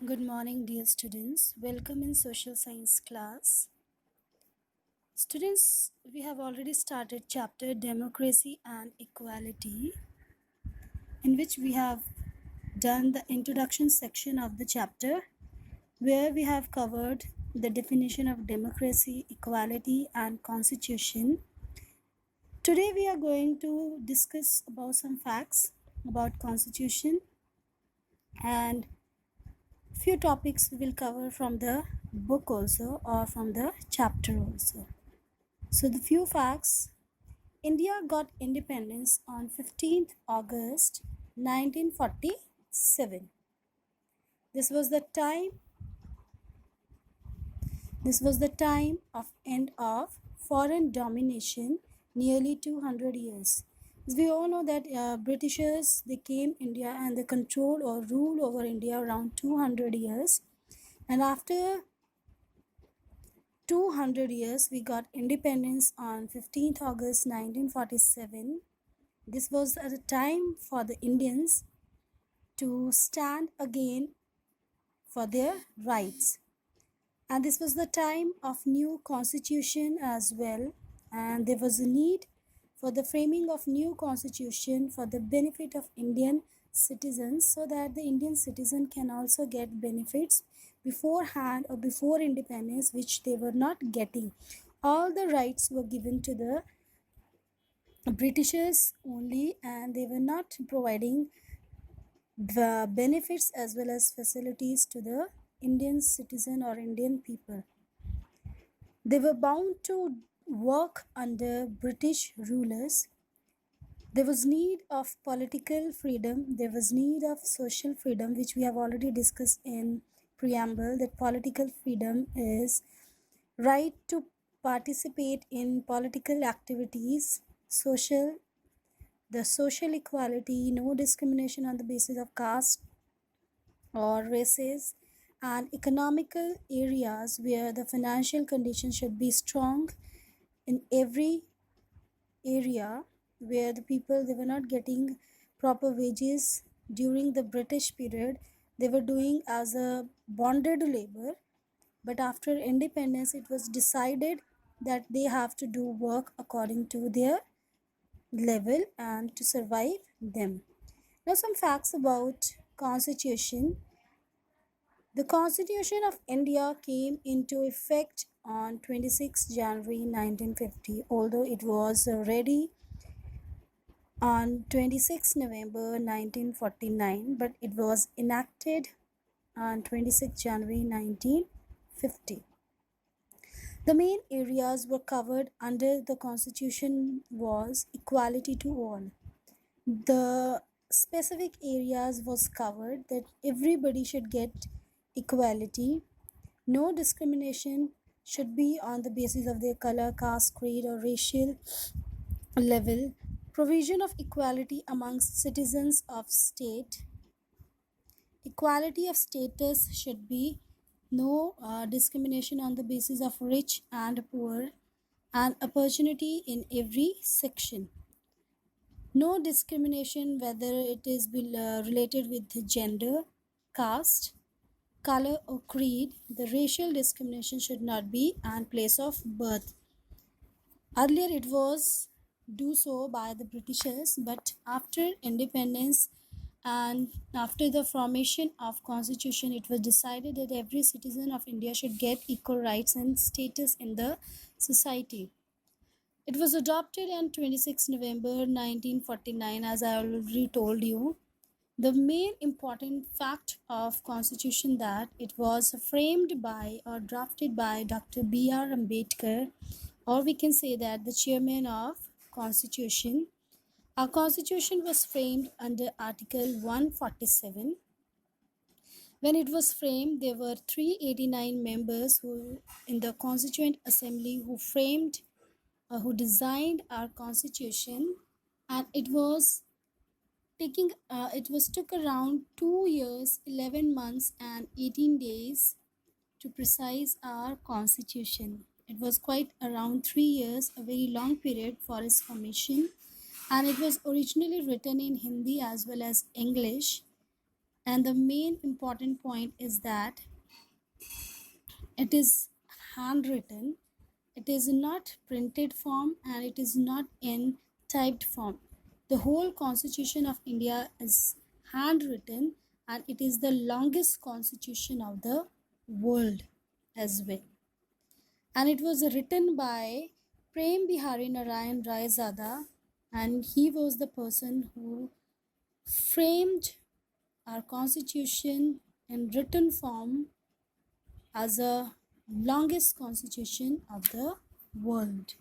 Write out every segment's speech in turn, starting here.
Good morning, dear students. Welcome in social science class. Students, we have already started chapter Democracy and Equality, in which we have done the introduction section of the chapter, where we have covered the definition of democracy, equality, and constitution. Today, we are going to discuss about some facts about constitution and few topics we will cover from the book also or from the chapter also. So the few facts: India got independence on 15th August 1947. This was the time of end of foreign domination, nearly 200 years. As we all know that Britishers, they came India and they controlled or ruled over India around 200 years, and after 200 years we got independence on 15th August 1947. This was at a time for the Indians to stand again for their rights, and this was the time of new constitution as well, and there was a need for the framing of new constitution for the benefit of Indian citizens, so that the Indian citizen can also get benefits beforehand or before independence which they were not getting. All the rights were given to the Britishers only, and they were not providing the benefits as well as facilities to the Indian citizen or Indian people. They were bound to work under British rulers. There was need of political freedom, there was need of social freedom, which we have already discussed in preamble, that political freedom is right to participate in political activities, the social equality, no discrimination on the basis of caste or races, and economical areas where the financial condition should be strong in every area, where the people, they were not getting proper wages during the British period. They were doing as a bonded labor, but after independence it was decided that they have to do work according to their level and to survive them. Now some facts about constitution. The Constitution of India came into effect on 26 January 1950, although it was ready on 26 November 1949, but it was enacted on 26 January 1950. The main areas were covered under the Constitution was equality to all. The specific areas was covered that everybody should get equality, no discrimination should be on the basis of their color, caste, creed, or racial level, provision of equality amongst citizens of state, equality of status should be no discrimination on the basis of rich and poor, and opportunity in every section. No discrimination whether it is related with gender, caste, color, or creed. The racial discrimination should not be, and place of birth. Earlier it was do so by the Britishers, but after independence and after the formation of constitution, it was decided that every citizen of India should get equal rights and status in the society. It was adopted on 26 November 1949, as I already told you. The main important fact of constitution that it was framed by or drafted by Dr. B.R. Ambedkar, or we can say that the chairman of constitution. Our constitution was framed under Article 147. When it was framed, there were 389 members who in the Constituent Assembly who framed who designed our constitution, and it was took around 2 years, 11 months, and 18 days to precise our constitution. It was quite around 3 years, a very long period for its formation, and it was originally written in Hindi as well as English. And the main important point is that it is handwritten, it is not printed form, and it is not in typed form. The whole Constitution of India is handwritten, and it is the longest constitution of the world as well. And it was written by Prem Bihari Narayan Rai Zada, and he was the person who framed our constitution in written form as a longest constitution of the world.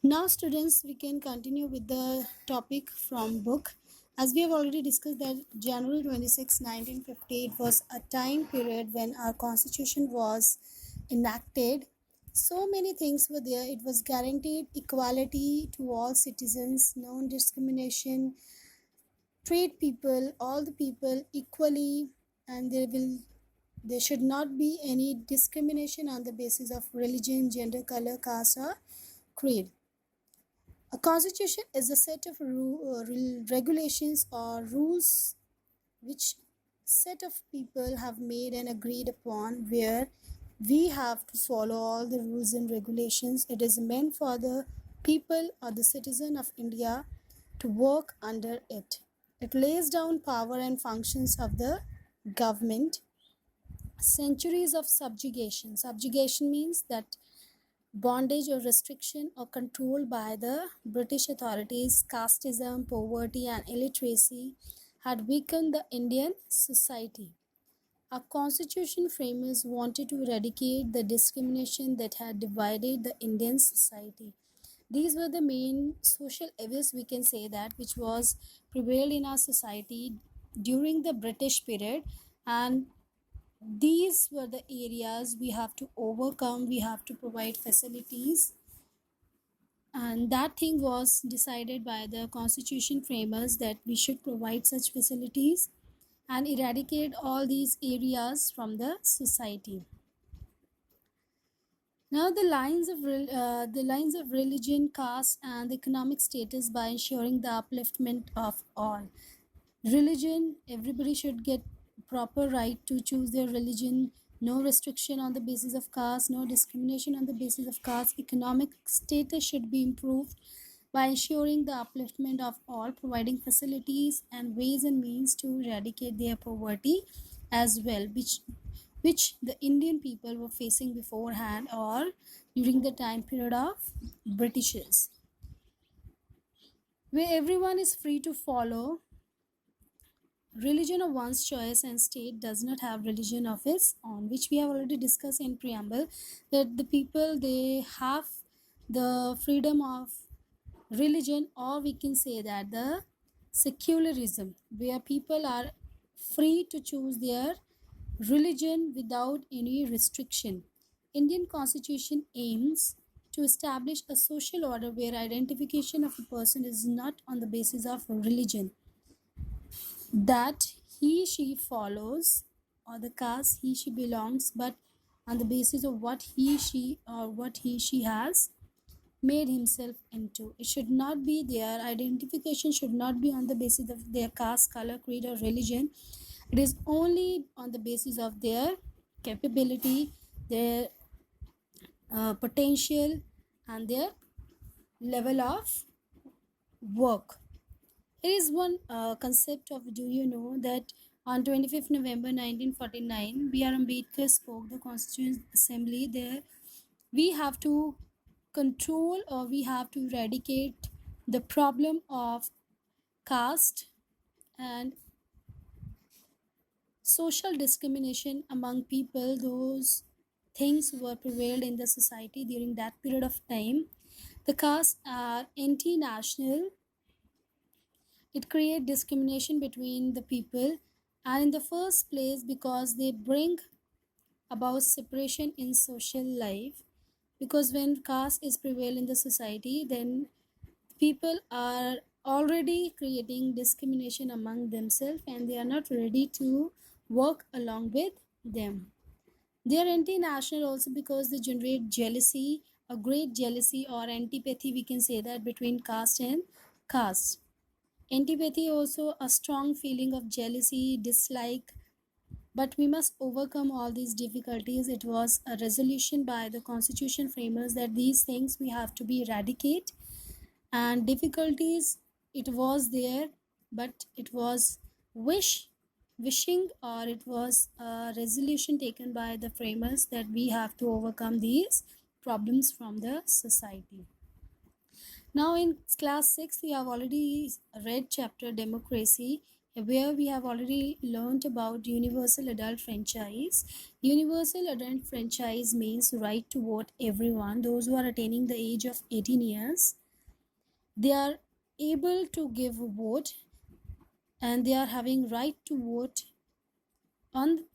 Now students, we can continue with the topic from book. As we have already discussed that January 26, 1958 was a time period when our constitution was enacted. So many things were there. It was guaranteed equality to all citizens, no discrimination, treat people, all the people equally, and there should not be any discrimination on the basis of religion, gender, color, caste, or creed. A constitution is a set of regulations or rules which set of people have made and agreed upon, where we have to follow all the rules and regulations. It is meant for the people or the citizen of India to work under it. It lays down power and functions of the government. Centuries of subjugation. Subjugation means that bondage or restriction or control by the British authorities, casteism, poverty, and illiteracy had weakened the Indian society. Our constitution framers wanted to eradicate the discrimination that had divided the Indian society. These were the main social evils, we can say that, which was prevailed in our society during the British period, and these were the areas we have to overcome. We have to provide facilities, and that thing was decided by the constitution framers that we should provide such facilities and eradicate all these areas from the society. Now the lines of religion, caste, and economic status by ensuring the upliftment of all. Religion, everybody should get proper right to choose their religion. No restriction on the basis of caste, no discrimination on the basis of caste. Economic status should be improved by ensuring the upliftment of all, providing facilities and ways and means to eradicate their poverty as well, which the Indian people were facing beforehand or during the time period of Britishers, where everyone is free to follow religion of one's choice, and state does not have religion of its own, which we have already discussed in preamble, that the people, they have the freedom of religion, or we can say that the secularism, where people are free to choose their religion without any restriction. Indian constitution aims to establish a social order where identification of a person is not on the basis of religion that he she follows or the caste he she belongs, but on the basis of what he she or what he has made himself into. It should not be, their identification should not be on the basis of their caste, color, creed, or religion. It is only on the basis of their capability, their potential, and their level of work. There is one concept of, do you know that on 25th November 1949, B.R. Ambedkar spoke the Constituent Assembly there. We have to control, or we have to eradicate the problem of caste and social discrimination among people. Those things were prevailed in the society during that period of time. The castes are anti-national. It creates discrimination between the people, and in the first place because they bring about separation in social life, because when caste is prevail in the society, then people are already creating discrimination among themselves, and they are not ready to work along with them. They are anti-national also because they generate jealousy, a great jealousy or antipathy, we can say that, between caste and caste. Antipathy also a strong feeling of jealousy, dislike, but we must overcome all these difficulties. It was a resolution by the constitution framers that these things we have to be eradicate, and difficulties it was there, but it was wishing, or it was a resolution taken by the framers that we have to overcome these problems from the society. Now in class 6 we have already read chapter democracy, where we have already learned about universal adult franchise. Universal adult franchise means right to vote everyone, those who are attaining the age of 18 years. They are able to give a vote, and they are having right to vote on,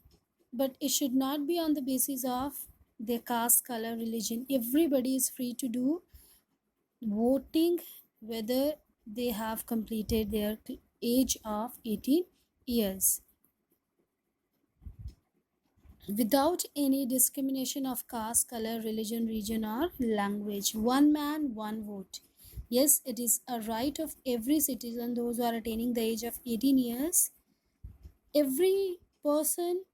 but it should not be on the basis of their caste, color, religion. Everybody is free to do voting whether they have completed their age of 18 years without any discrimination of caste, color, religion, region, or language. One man, one vote. Yes, it is a right of every citizen, those who are attaining the age of 18 years. Every person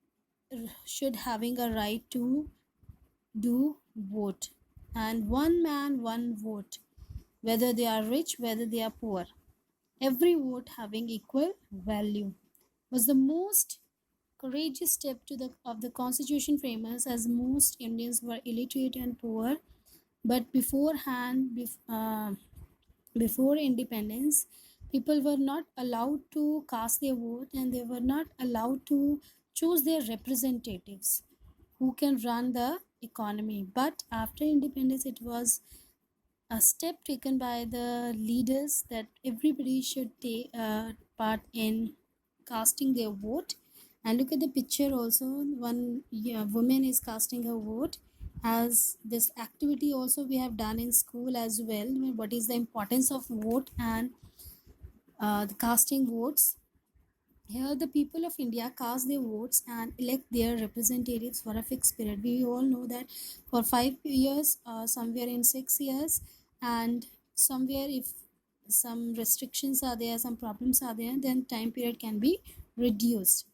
should having a right to do vote, and one man, one vote, whether they are rich, whether they are poor. Every vote having equal value was the most courageous step of the constitution framers, as most Indians were illiterate and poor. But before independence, people were not allowed to cast their vote, and they were not allowed to choose their representatives who can run the economy. But after independence, it was a step taken by the leaders that everybody should take part in casting their vote. And look at the picture also, one woman is casting her vote. As this activity also we have done in school as well, what is the importance of vote and the casting votes. Here the people of India cast their votes and elect their representatives for a fixed period. We all know that for 5 years, somewhere in 6 years, and somewhere if some restrictions are there, some problems are there, then time period can be reduced.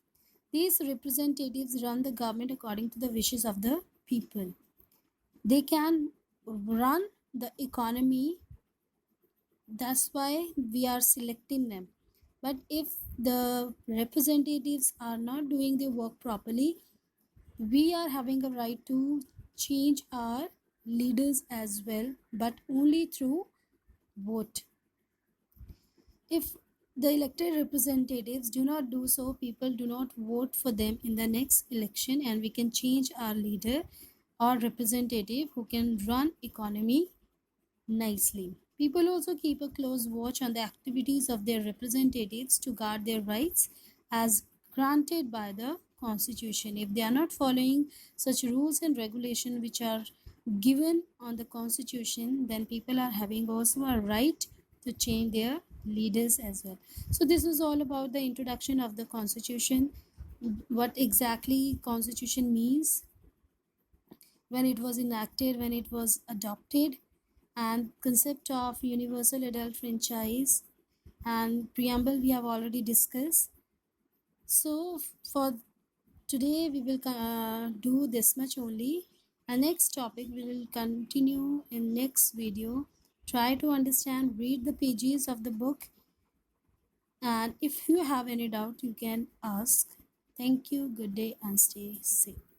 These representatives run the government according to the wishes of the people. They can run the economy, that's why we are selecting them. But if the representatives are not doing their work properly, we are having a right to change our leaders as well, but only through vote. If the elected representatives do not do so, people do not vote for them in the next election, and we can change our leader or representative who can run economy nicely. People also keep a close watch on the activities of their representatives to guard their rights as granted by the constitution. If they are not following such rules and regulations which are given on the constitution, then people are having also a right to change their leaders as well. So this was all about the introduction of the constitution, what exactly constitution means, when it was enacted, when it was adopted, and concept of universal adult franchise and preamble we have already discussed. So for today we will do this much only, and next topic we will continue in next video. Try to understand, read the pages of the book, and if you have any doubt you can ask. Thank you, good day, and stay safe.